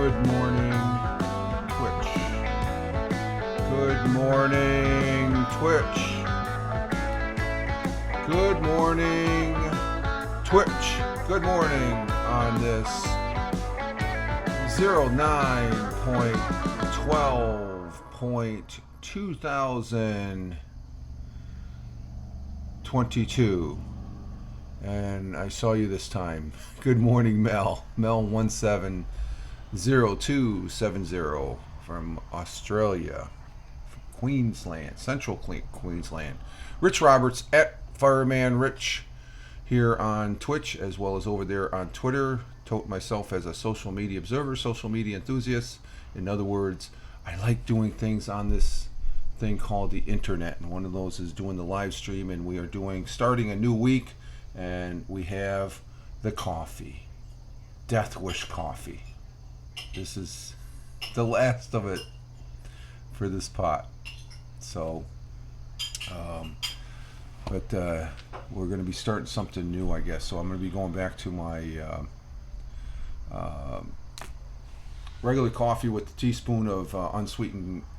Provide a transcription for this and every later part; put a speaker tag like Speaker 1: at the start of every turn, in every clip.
Speaker 1: Good morning, Twitch. Good morning, Twitch. Good morning, Twitch. Good morning on this 09.12.2022. And I saw you this time. Good morning, Mel. Mel170270 from Australia, from Queensland, Central Queensland. Rich Roberts at Fireman Rich here on Twitch, as well as over there on Twitter. Tote myself as a social media observer, social media enthusiast. In other words, I like doing things on this thing called the internet, and one of those is doing the live stream, and we are starting a new week. And we have the coffee, Death Wish coffee. This is the last of it for this pot. So, but we're going to be starting something new, I guess. So I'm going to be going back to my regular coffee with a teaspoon of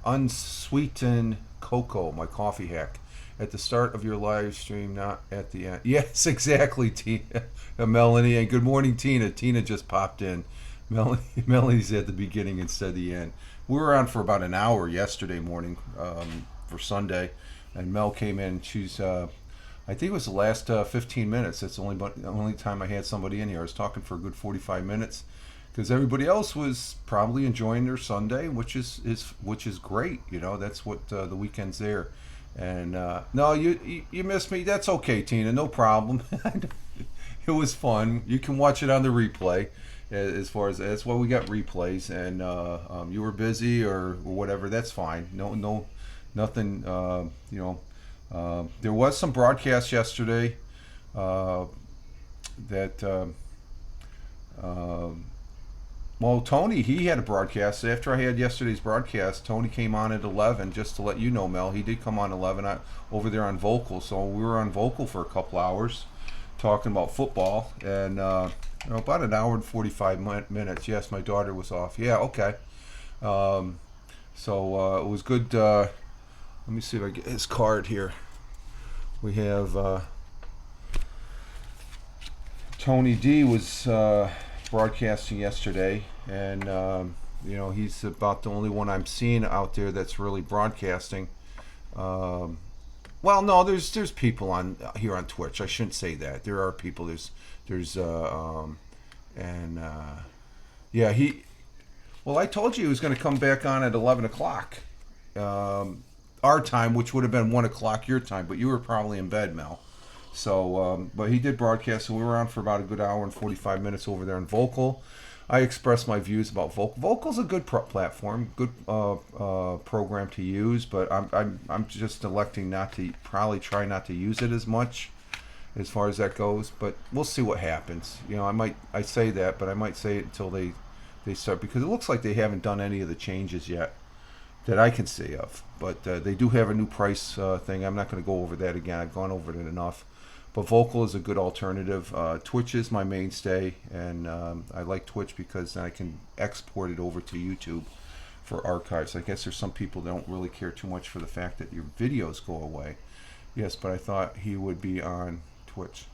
Speaker 1: unsweetened cocoa, my coffee hack. At the start of your live stream, not at the end. Yes, exactly, Tina. Melanie, and good morning, Tina. Tina just popped in. Melanie's at the beginning instead of the end. We were on for about an hour yesterday morning for Sunday, and Mel came in. She's, I think it was the last 15 minutes. That's the only time I had somebody in here. I was talking for a good 45 minutes because everybody else was probably enjoying their Sunday, which is great. You know, that's what the weekend's there. And no, you missed me. That's okay, Tina. No problem. It was fun. You can watch it on the replay. As far as that's why we got replays. And you were busy or whatever. That's fine. No, nothing. There was some broadcast yesterday that. Well, Tony, he had a broadcast. After I had yesterday's broadcast, Tony came on at 11, just to let you know, Mel. He did come on 11 over there on Vocal. So we were on Vocal for a couple hours talking about football. And about an hour and 45 minutes. Yes, my daughter was off. Yeah, okay. So it was good. Let me see if I get his card here. We have Tony D was broadcasting yesterday, and he's about the only one I'm seeing out there that's really broadcasting. Well, no, there's people on here on Twitch. I shouldn't say that. There are people. Well, I told you he was going to come back on at 11 o'clock our time, which would have been 1 o'clock your time, but you were probably in bed, Mel. So, but he did broadcast, so we were on for about a good hour and 45 minutes over there on Vocal. I expressed my views about Vocal. Vocal's a good platform, good program to use, but I'm just electing probably try not to use it as much as far as that goes. But we'll see what happens. You know, I say that, but I might say it until they start, because it looks like they haven't done any of the changes yet that I can see of. But they do have a new price thing. I'm not going to go over that again. I've gone over it enough. But Vocal is a good alternative. Twitch is my mainstay, and I like Twitch because then I can export it over to YouTube for archives. I guess there's some people that don't really care too much for the fact that your videos go away. Yes, but I thought he would be on Twitch.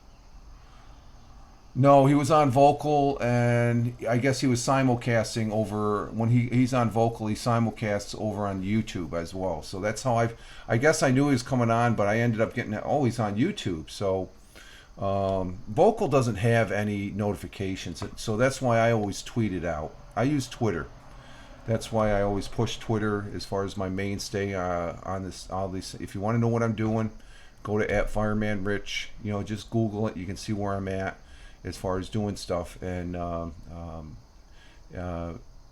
Speaker 1: No, he was on Vocal, and I guess he was simulcasting over, when he's on Vocal, he simulcasts over on YouTube as well. So that's how I guess I knew he was coming on, but I ended up getting, he's on YouTube. So Vocal doesn't have any notifications, so that's why I always tweet it out. I use Twitter. That's why I always push Twitter as far as my mainstay on all these. If you want to know what I'm doing, go to @FiremanRich. Just Google it. You can see where I'm at as far as doing stuff. And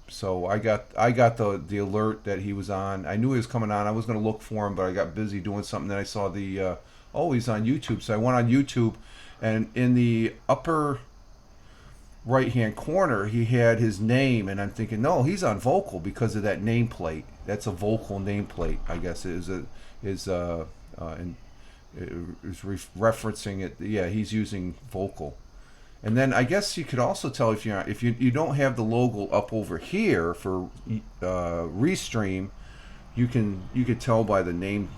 Speaker 1: so I got the alert that he was on. I knew he was coming on. I was going to look for him, but I got busy doing something. Then I saw he's on YouTube. So I went on YouTube, and in the upper right hand corner he had his name, and I'm thinking, no, he's on Vocal because of that nameplate. That's a Vocal nameplate, I guess. Referencing it. Yeah, he's using Vocal. And then I guess you could also tell if you don't have the logo up over here for restream, you could tell by the name.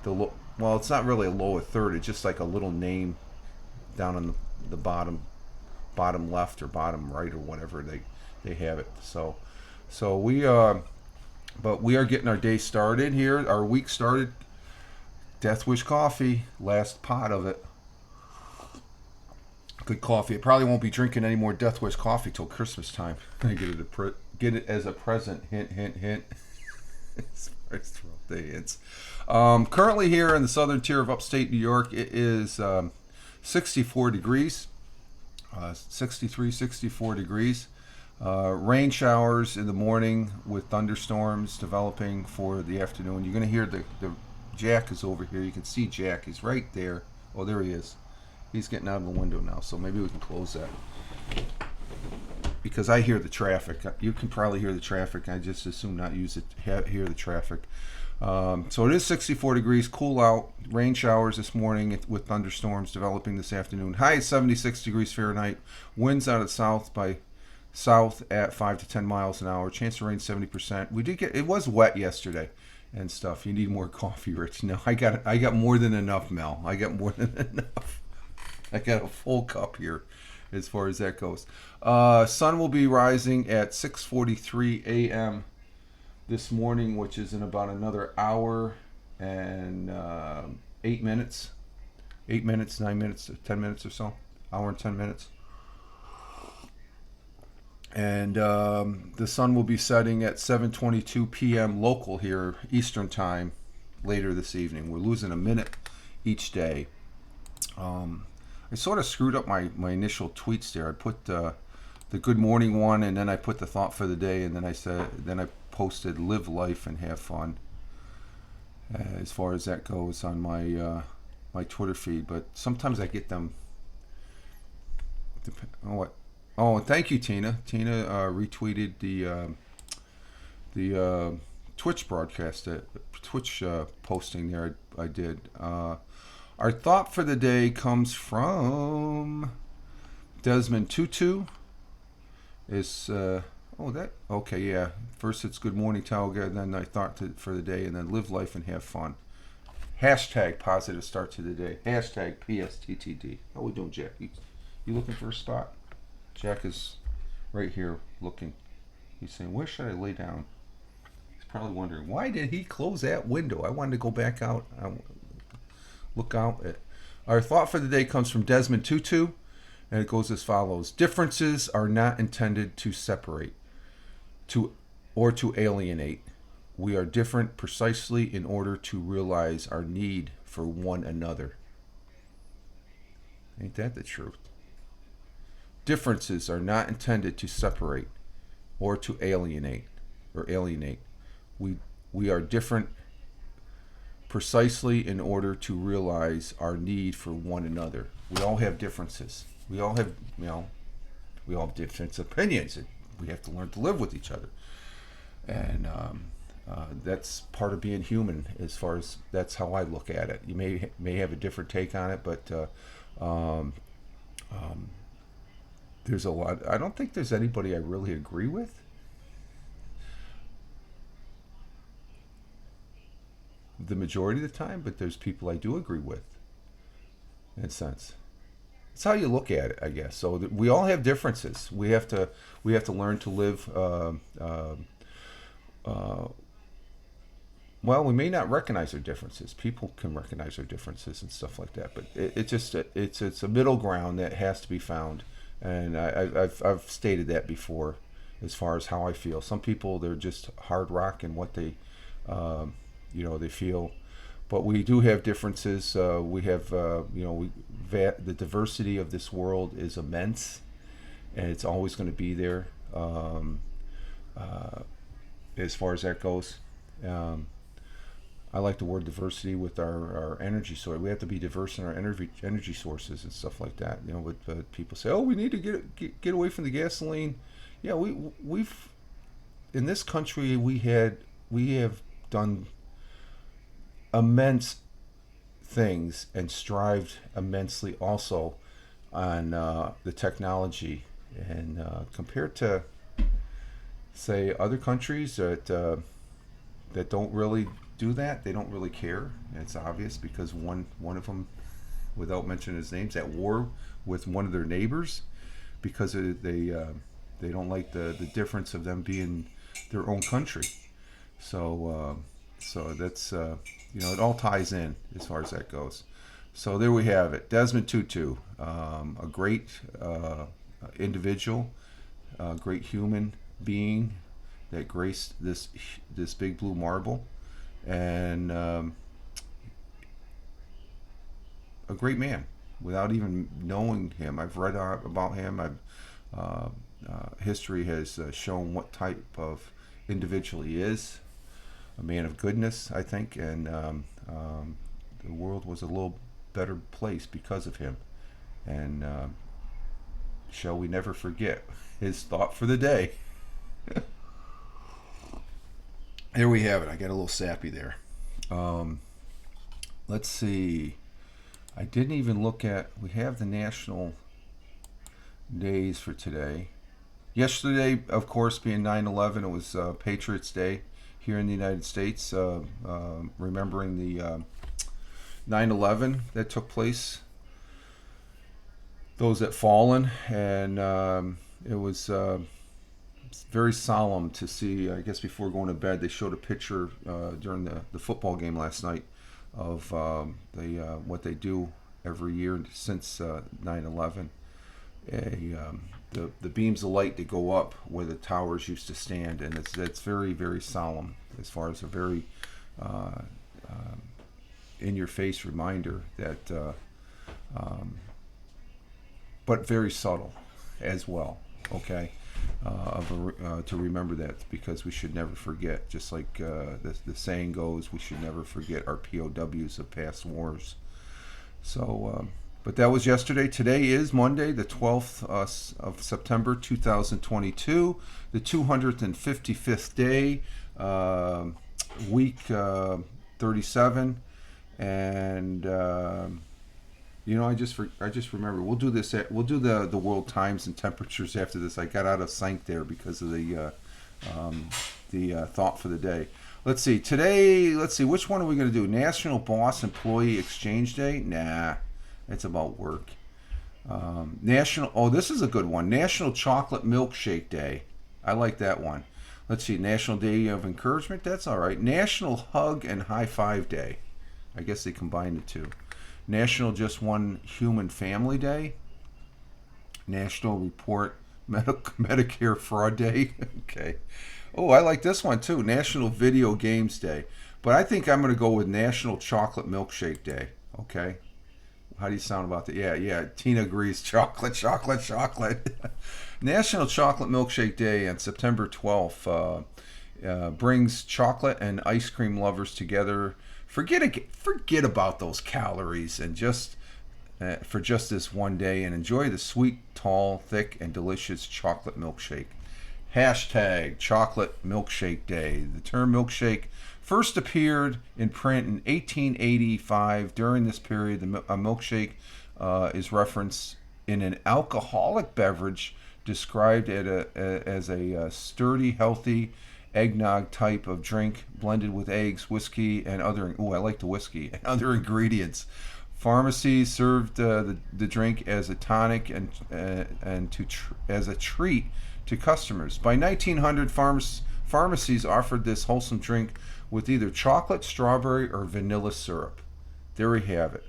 Speaker 1: Well, it's not really a lower third. It's just like a little name down on the bottom left or bottom right or whatever they have it. So but we are getting our day started here. Our week started. Death Wish coffee, last pot of it. Good coffee. I probably won't be drinking any more Death Wish coffee till Christmas time. I get it as a present. Hint, hint, hint. As far as throughout the hints. Currently here in the southern tier of upstate New York, it is 64 degrees. 63, 64 degrees. Rain showers in the morning with thunderstorms developing for the afternoon. You're going to hear the Jack is over here. You can see Jack. He's right there. Oh, there he is. He's getting out of the window now, so maybe we can close that. Because I hear the traffic. You can probably hear the traffic. I just assume not use it, hear the traffic. So it is 64 degrees, cool out. Rain showers this morning with thunderstorms developing this afternoon. High is 76 degrees Fahrenheit. Winds out of south at 5 to 10 miles an hour. Chance of rain 70%. It was wet yesterday and stuff. You need more coffee, Rich. No, I got more than enough, Mel. I got more than enough. I got a full cup here as far as that goes. Sun will be rising at 6:43 a.m. this morning, which is in about another hour and 8 minutes. 8 minutes, 9 minutes, 10 minutes or so. Hour and 10 minutes. And the sun will be setting at 7:22 p.m. local here, Eastern time, later this evening. We're losing a minute each day. I sort of screwed up my initial tweets there. I put the good morning one, and then I put the thought for the day, and then I posted live life and have fun. As far as that goes on my Twitter feed, but sometimes I get them. Oh, and thank you, Tina. Tina retweeted the Twitch broadcast, Twitch posting there. I did. Our thought for the day comes from Desmond Tutu. Okay, yeah. First it's good morning, Talga, and then I thought for the day, and then live life and have fun. Hashtag positive start to the day. Hashtag PSTTD. How we doing, Jack? You looking for a spot? Jack is right here looking. He's saying, where should I lay down? He's probably wondering, why did he close that window? I wanted to go back out. Look out. Our thought for the day comes from Desmond Tutu, and it goes as follows. Differences are not intended to separate or to alienate. We are different precisely in order to realize our need for one another. Ain't that the truth? Differences are not intended to separate or to alienate. We are different precisely in order to realize our need for one another. We all have differences. We all have different opinions. We have to learn to live with each other, and that's part of being human. As far as that's how I look at it. You may have a different take on it, but there's a lot. I don't think there's anybody I really agree with. The majority of the time, but there's people I do agree with. In a sense, it's how you look at it, I guess. So we all have differences. We have to learn to live. Well, we may not recognize our differences. People can recognize our differences and stuff like that, but it's a middle ground that has to be found. And I've stated that before, as far as how I feel. Some people, they're just hard rock in what they they feel, but we do have differences. We have the diversity of this world is immense, and it's always going to be there. As far as that goes, I like the word diversity with our energy source. We have to be diverse in our energy sources and stuff like that. But people say, oh, we need to get away from the gasoline. Yeah, we've in this country we have done immense things and strived immensely also on the technology, and compared to, say, other countries that don't really do that, they don't really care. It's obvious because one of them, without mentioning his names, at war with one of their neighbors because they don't like the difference of them being their own country. So that's it all ties in as far as that goes. So there we have it, Desmond Tutu, a great individual, a great human being that graced this big blue marble, and a great man without even knowing him. I've read about him. History has shown what type of individual he is. A man of goodness, I think, and the world was a little better place because of him. And shall we never forget his thought for the day. There we have it. I got a little sappy there. Let's see. I didn't even look at, we have the national days for today. Yesterday, of course, being 9/11, it was Patriots Day here in the United States, remembering the 9/11 that took place, those that fallen, and it was very solemn to see. I guess before going to bed, they showed a picture during the football game last night of what they do every year since 9/11. The beams of light that go up where the towers used to stand, and it's very, very solemn as far as a very in-your-face reminder that, but very subtle as well. Okay, to remember that, because we should never forget. Just like the saying goes, we should never forget our POWs of past wars. So. But that was yesterday. Today is Monday, the 12th of September, 2022, the 255th day, week 37, and I just remember we'll do this. We'll do the world times and temperatures after this. I got out of sync there because of the thought for the day. Let's see. Today, which one are we going to do? National Boss Employee Exchange Day? Nah. It's about work. This is a good one. National Chocolate Milkshake Day. I like that one. Let's see. National Day of Encouragement. That's all right. National Hug and High Five Day. I guess they combined the two. National Just One Human Family Day. National Report Medicare Fraud Day. Okay. Oh, I like this one too. National Video Games Day. But I think I'm going to go with National Chocolate Milkshake Day. Okay. How do you sound about that? Yeah. Tina agrees. Chocolate. National Chocolate Milkshake Day on September 12th brings chocolate and ice cream lovers together. Forget about those calories and just for just this one day, and enjoy the sweet, tall, thick, and delicious chocolate milkshake. Hashtag Chocolate Milkshake Day. The term milkshake first appeared in print in 1885. During this period, a milkshake is referenced in an alcoholic beverage described as a sturdy, healthy eggnog type of drink blended with eggs, whiskey, and other. I like the whiskey and other ingredients. Pharmacies served the drink as a tonic and as a treat to customers. By 1900, pharmacies offered this wholesome drink with either chocolate, strawberry, or vanilla syrup. There we have it.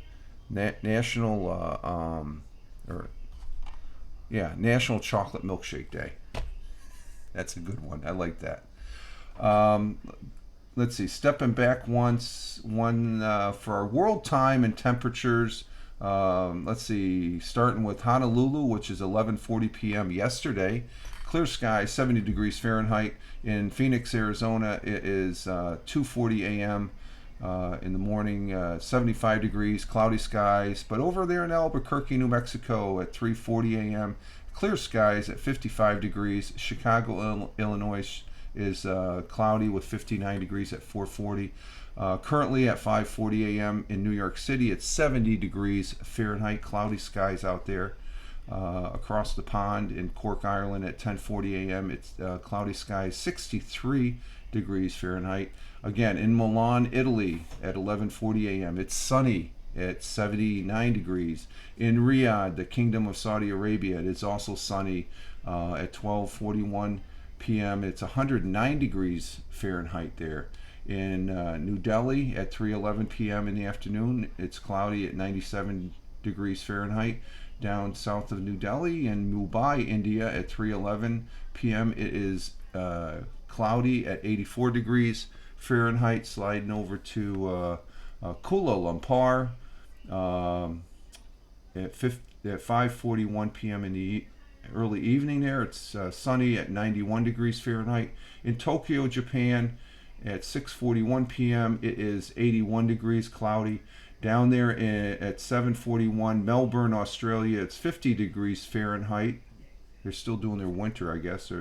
Speaker 1: National Chocolate Milkshake Day. That's a good one. I like that. Let's see. Stepping back one for our world time and temperatures. Let's see. Starting with Honolulu, which is 11:40 p.m. yesterday. Clear sky, 70 degrees Fahrenheit. In Phoenix, Arizona, it is 2:40 a.m. In the morning, 75 degrees, cloudy skies. But over there in Albuquerque, New Mexico, at 3:40 a.m., clear skies at 55 degrees. Chicago, Illinois, is cloudy with 59 degrees at 4:40. Currently at 5:40 a.m. in New York City, it's 70 degrees Fahrenheit, cloudy skies out there. Across the pond in Cork, Ireland at 10:40 a.m. It's cloudy skies, 63 degrees Fahrenheit. Again, in Milan, Italy at 11:40 a.m. It's sunny at 79 degrees. In Riyadh, the Kingdom of Saudi Arabia, it's also sunny at 12:41 p.m. It's 109 degrees Fahrenheit there. In New Delhi at 3:11 p.m. in the afternoon, it's cloudy at 97 degrees Fahrenheit. Down south of New Delhi in Mumbai, India at 3:11 p.m. it is cloudy at 84 degrees Fahrenheit. Sliding over to Kuala Lumpur at 5:41 p.m. in the early evening there. It's sunny at 91 degrees Fahrenheit. In Tokyo, Japan at 6:41 p.m. it is 81 degrees cloudy. Down there at 7:41 Melbourne, Australia, it's 50 degrees Fahrenheit. They're still doing their winter, I guess.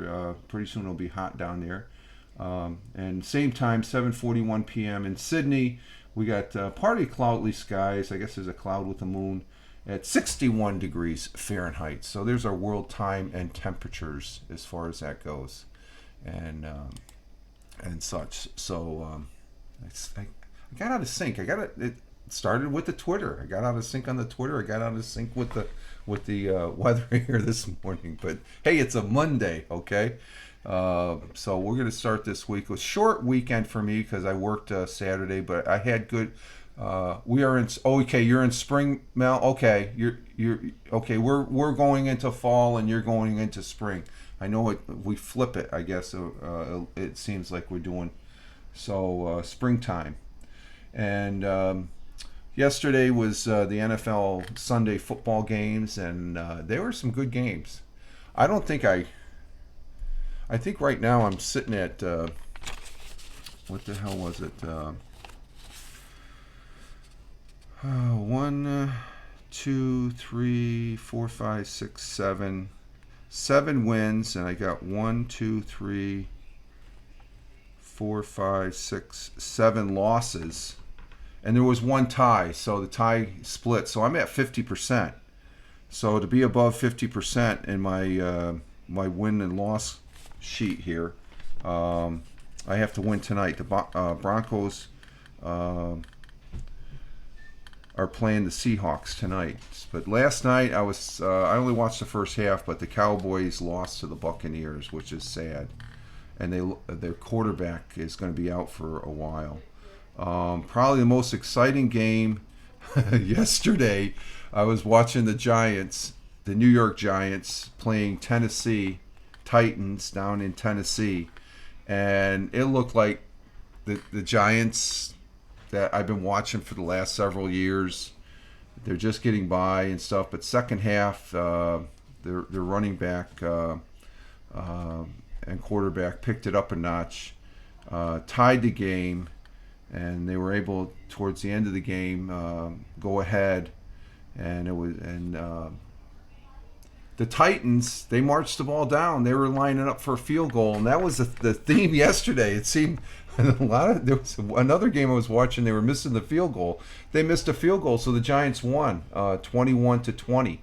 Speaker 1: Pretty soon it'll be hot down there. And same time, 7:41 p.m. in Sydney, we got partly cloudly skies. I guess there's a cloud with the moon at 61 degrees Fahrenheit. So there's our world time and temperatures as far as that goes, and such. So I got out of sync. It started with the Twitter. I got out of sync on the Twitter. I got out of sync with the weather here this morning. But hey, it's a Monday, okay? So we're gonna start this week. It was a short weekend for me because I worked Saturday, but I had good. We are in. Okay, you're in spring, Mel. Okay, you're okay. We're going into fall, and you're going into spring. I know it. We flip it. I guess it seems like we're doing so springtime, and. Yesterday was the NFL Sunday football games, and there were some good games. I don't think I think right now I'm sitting at, what the hell was it? 1, 2, 3, 4, 5, 6, 7. 7 wins, and I got 1, 2, 3, 4, 5, 6, 7 losses. And there was one tie, so the tie split. So I'm at 50%. So to be above 50% in my my win and loss sheet here, I have to win tonight. The Broncos are playing the Seahawks tonight. But last night I only watched the first half, but the Cowboys lost to the Buccaneers, which is sad. And their quarterback is going to be out for a while. Probably the most exciting game yesterday. I was watching the New York Giants, playing Tennessee Titans down in Tennessee, and it looked like the Giants that I've been watching for the last several years. They're just getting by and stuff. But second half, their running back and quarterback picked it up a notch, tied the game. And they were able, towards the end of the game, go ahead, and the Titans, they marched the ball down. They were lining up for a field goal, and that was the theme yesterday. It seemed there was another game I was watching. They were missing the field goal. They missed a field goal, so the Giants won 21-20.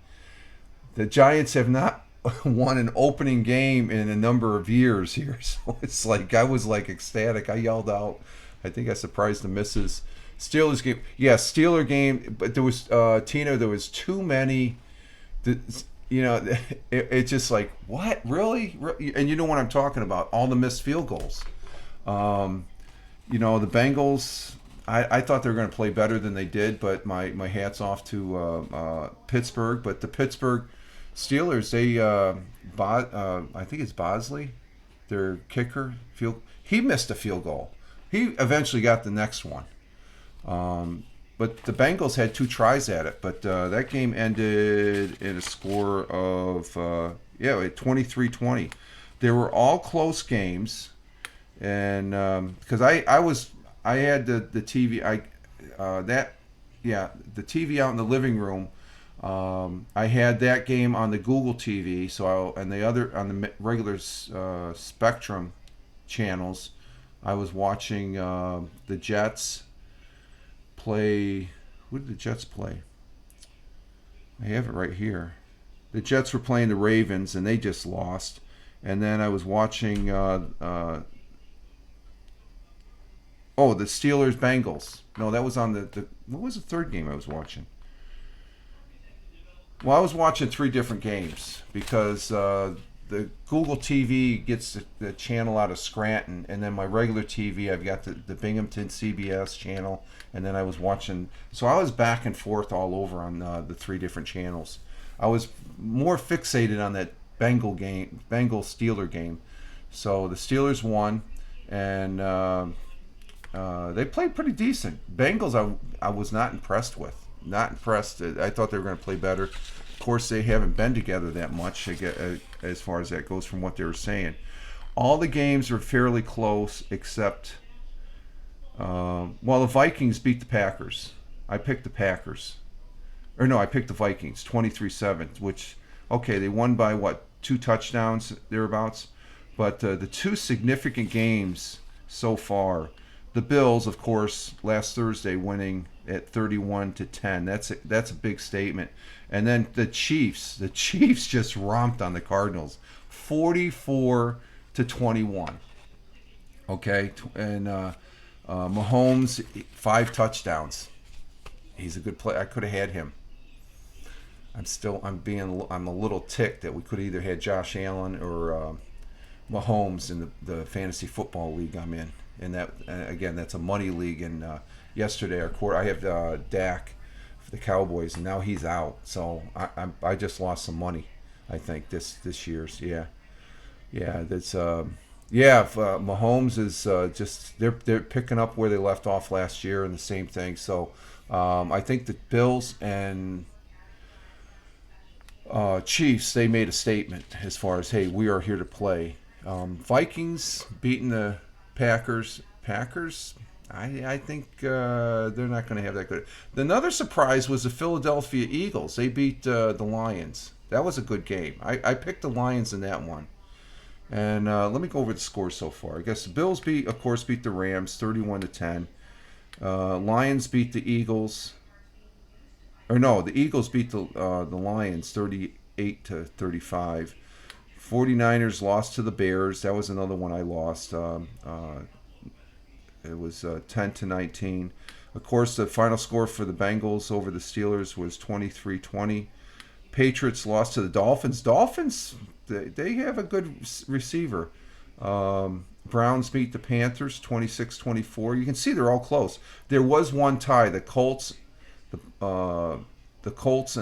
Speaker 1: The Giants have not won an opening game in a number of years here, so it's like I was like ecstatic. I yelled out. I think I surprised the missus. Steelers game. Yeah, Steeler game. But there was, Tina, there was too many. It's just like, what? Really? And you know what I'm talking about. All the missed field goals. The Bengals, I thought they were going to play better than they did, but my hat's off to Pittsburgh. But the Pittsburgh Steelers, I think it's Bosley, their kicker, he missed a field goal. He eventually got the next one. But the Bengals had 2 tries at it. But that game ended in a score of 23-20. They were all close games. And because I had the TV, the TV out in the living room. I had that game on the Google TV, and the other on the regular Spectrum channels. I was watching the Jets play. Who did the Jets play? I have it right here. the Jets were playing the Ravens, and they just lost. And then I was watching, the Steelers Bengals. No, that was on the what was the third game I was watching? Well, I was watching three different games because the Google TV gets the channel out of Scranton, and then my regular TV, I've got the Binghamton CBS channel, and then I was watching. So I was back and forth all over on the three different channels. I was more fixated on that Bengal Steeler game. So the Steelers won, and they played pretty decent. Bengals, I was not impressed with. Not impressed. I thought they were going to play better. Of course, they haven't been together that much as far as that goes from what they were saying. All the games were fairly close except, the Vikings beat the Packers. I picked the Packers. Or no, I picked the Vikings, 23-7, which, okay, they won by, 2 touchdowns, thereabouts? But the two significant games so far, the Bills, of course, last Thursday winning at 31-10. That's a big statement. And then the Chiefs just romped on the Cardinals, 44-21. Okay, and Mahomes 5 touchdowns. He's a good player. I could have had him. I'm a little ticked that we could have either had Josh Allen or Mahomes in the fantasy football league I'm in. And that, again, that's a money league. And yesterday, I have Dak for the Cowboys, and now he's out. So I just lost some money. I think this year's that's Mahomes is just they're picking up where they left off last year, and the same thing. So I think the Bills and Chiefs, they made a statement as far as, hey, we are here to play. Vikings beating the Packers. I think they're not going to have that good. Another surprise was the Philadelphia Eagles. They beat the Lions. That was a good game. I picked the Lions in that one. And let me go over the scores so far. I guess the Bills beat the Rams 31-10. Lions beat the Eagles. Or no, the Eagles beat the Lions 38-35. 49ers lost to the Bears. That was another one I lost. It was 10-19. Of course, the final score for the Bengals over the Steelers was 23-20. Patriots lost to the Dolphins. Dolphins, they have a good receiver. Browns beat the Panthers 26-24. You can see they're all close. There was one tie. The Colts and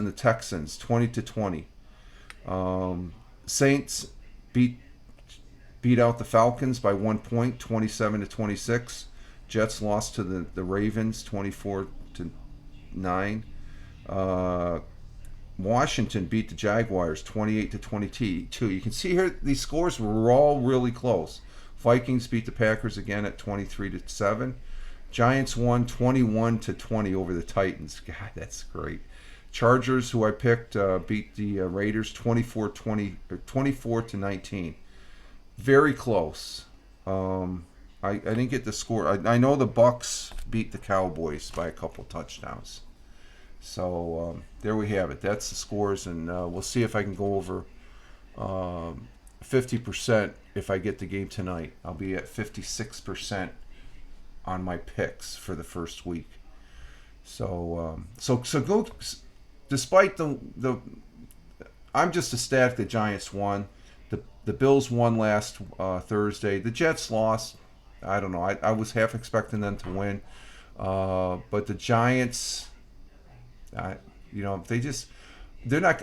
Speaker 1: the Texans 20-20. Saints beat out the Falcons by 1 point, 27-26. Jets lost to the Ravens 24-9. Washington beat the Jaguars 28-22. You can see here these scores were all really close. Vikings beat the Packers again at 23-7. Giants won 21-20 over the Titans. God, that's great. Chargers, who I picked, beat the Raiders 24-19. Very close. I didn't get the score. I know the Bucks beat the Cowboys by a couple touchdowns. So there we have it. That's the scores, and we'll see if I can go over 50% if I get the game tonight. I'll be at 56% on my picks for the first week. So go. Despite the I'm just ecstatic the Giants won. The Bills won last Thursday. The Jets lost. I don't know. I was half expecting them to win, but the Giants, they're not.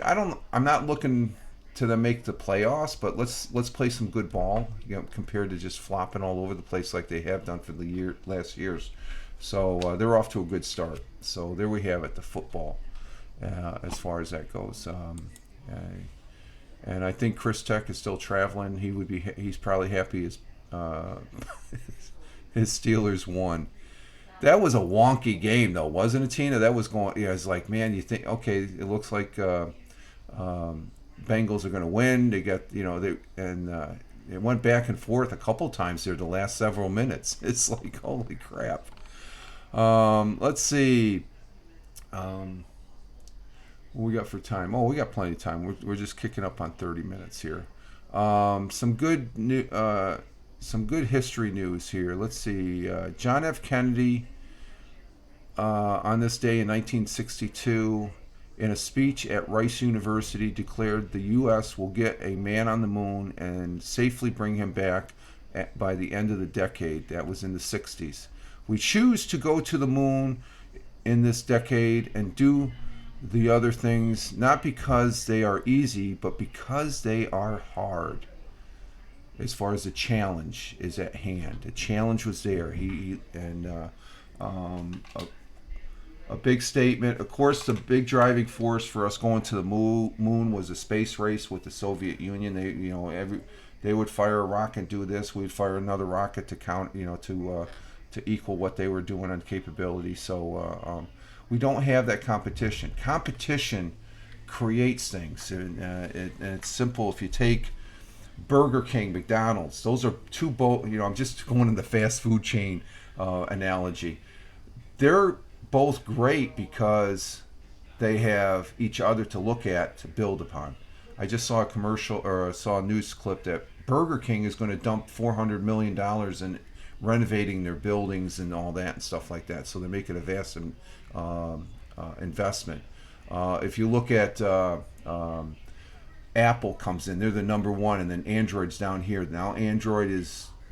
Speaker 1: I'm not looking to them make the playoffs, but let's play some good ball. Compared to just flopping all over the place like they have done for the last years. So they're off to a good start. So there we have it. The football, as far as that goes. And I think Chris Tech is still traveling. He's probably happy his Steelers won. That was a wonky game, though, wasn't it, Tina? That was going. Yeah, it's like, man, you think, okay, it looks like Bengals are going to win. They got, it went back and forth a couple times there the last several minutes. It's like, holy crap. Let's see. What we got for time? Oh, we got plenty of time. We're just kicking up on 30 minutes here. Some good new, some good history news here. Let's see. John F. Kennedy, on this day in 1962, in a speech at Rice University, declared the U.S. will get a man on the moon and safely bring him back by the end of the decade. That was in the 60s. We choose to go to the moon in this decade and do the other things not because they are easy, but because they are hard. As far as the challenge is at hand, the challenge was there. A big statement. Of course, the big driving force for us going to the moon was a space race with the Soviet Union. They would fire a rocket and do this. We'd fire another rocket to count, to equal what they were doing on capability. So we don't have that competition. Competition creates things, and it's simple. If you take Burger King, McDonald's, those are two I'm just going in the fast food chain analogy. They're both great because they have each other to look at, to build upon. I just saw a commercial, or saw a news clip that Burger King is going to dump $400 million in renovating their buildings and all that and stuff like that. So they're making a vast investment. If you look at Apple comes in, they're the number one, and then Android's down here. Now Android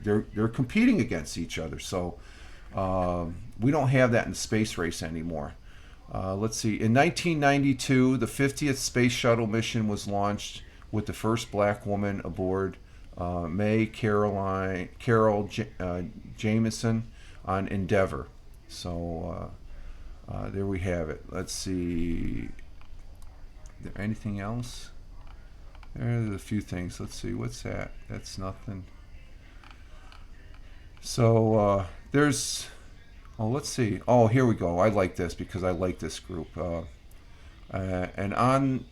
Speaker 1: they're competing against each other. So we don't have that in the space race anymore. Let's see. In 1992, the 50th space shuttle mission was launched with the first black woman aboard, May Carol Jamieson, on Endeavour. So there we have it. Let's see. Is there anything else? There's a few things. Let's see. What's that? That's nothing. So there's. Oh, let's see. Oh, here we go. I like this because I like this group. And on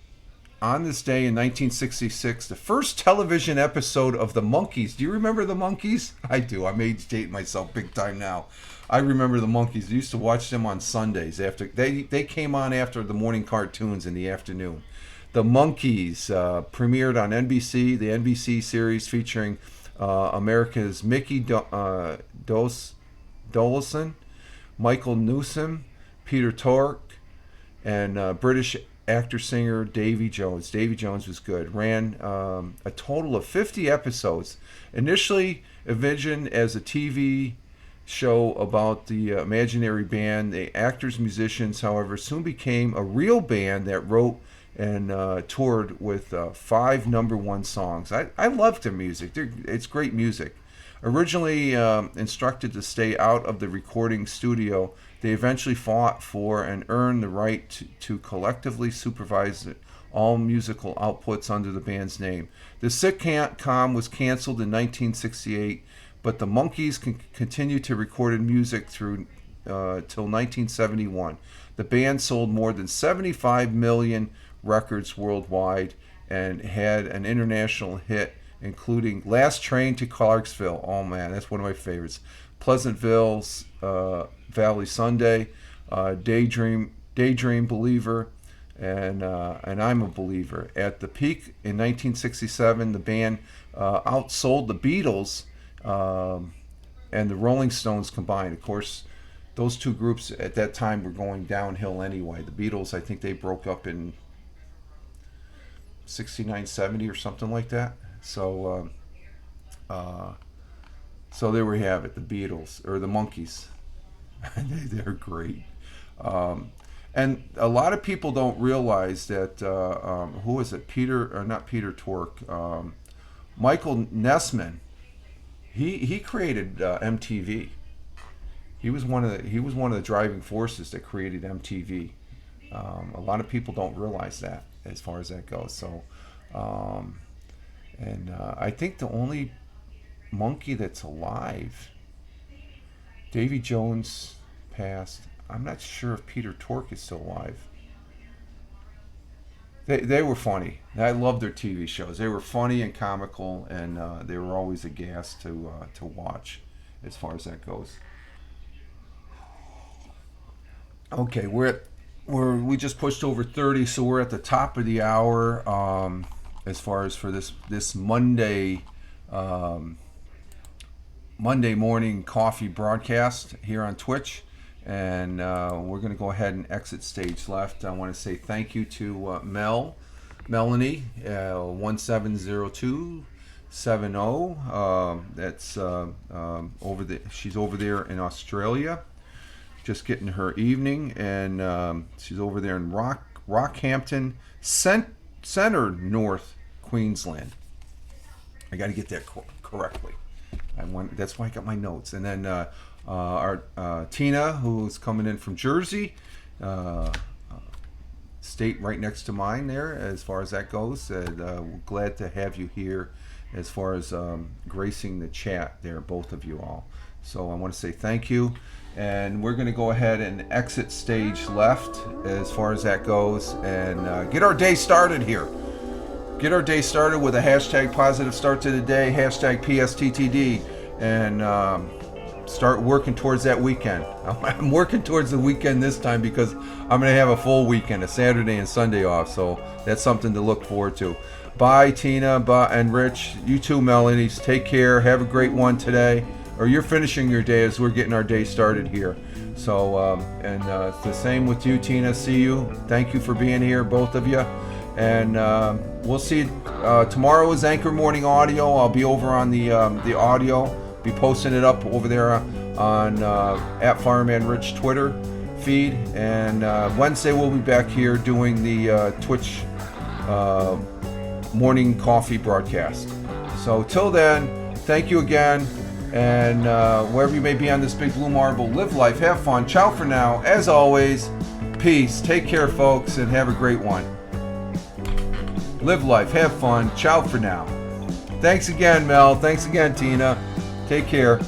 Speaker 1: this day in 1966, the first television episode of the Monkees. Do you remember the Monkees? I do. I'm age dating myself big time now. I remember the Monkees. I used to watch them on Sundays after they came on after the morning cartoons in the afternoon. The Monkees premiered on NBC, the NBC series featuring America's Mickey Dolenz, Michael Newsom, Peter Tork, and British actor-singer Davy Jones. Davy Jones was good. Ran a total of 50 episodes. Initially envisioned as a TV show about the imaginary band, the actors, musicians, however, soon became a real band that wrote and toured with 5 number one songs. I love their music. It's great music. Originally instructed to stay out of the recording studio, they eventually fought for and earned the right to collectively supervise all musical outputs under the band's name. The sitcom was canceled in 1968, but the Monkees continued to record music through till 1971. The band sold more than 75 million records worldwide and had an international hit, including Last Train to Clarksville. Oh man, that's one of my favorites. Pleasantville's Valley Sunday, Daydream Believer, and I'm a Believer. At the peak in 1967, the band outsold the Beatles and the Rolling Stones combined. Of course, those two groups at that time were going downhill anyway. The Beatles, I think they broke up in 69, 70 or something like that. So there we have it, the Beatles, or the Monkees. They're great. And a lot of people don't realize that, who is it? Not Peter Tork. Michael Nessman. He created MTV. He was one of the driving forces that created MTV. A lot of people don't realize that as far as that goes. So, I think the only monkey that's alive, Davy Jones passed. I'm not sure if Peter Tork is still alive. They were funny. I loved their TV shows. They were funny and comical, and they were always a gas to watch as far as that goes. Okay, we're at we just pushed over 30, so we're at the top of the hour as far as for this Monday Monday morning coffee broadcast here on Twitch. And we're going to go ahead and exit stage left. I want to say thank you to Melanie, 170270. That's she's over there in Australia, just getting her evening, and she's over there in Rockhampton Center, North Queensland. I got to get that correctly. That's why I got my notes. And then our Tina, who's coming in from Jersey, state right next to mine there, as far as that goes. We're glad to have you here as far as gracing the chat there, both of you all. So I want to say thank you. And we're going to go ahead and exit stage left as far as that goes, and get our day started here. Get our day started with a hashtag positive start to the day, hashtag PSTTD, and start working towards that weekend. I'm working towards the weekend this time because I'm going to have a full weekend, a Saturday and Sunday off, so that's something to look forward to. Bye, Tina, bye, and Rich. You too, Melanie. Take care. Have a great one today. Or you're finishing your day as we're getting our day started here. So, it's the same with you, Tina. See you. Thank you for being here, both of you. And we'll see. Tomorrow is Anchor Morning Audio. I'll be over on the audio. Be posting it up over there on at Fireman Rich Twitter feed. And Wednesday we'll be back here doing the Twitch morning coffee broadcast. So till then, thank you again. And wherever you may be on this big blue marble, live life, have fun. Ciao for now. As always, peace. Take care, folks, and have a great one. Live life, have fun. Ciao for now. Thanks again, Mel. Thanks again, Tina. Take care.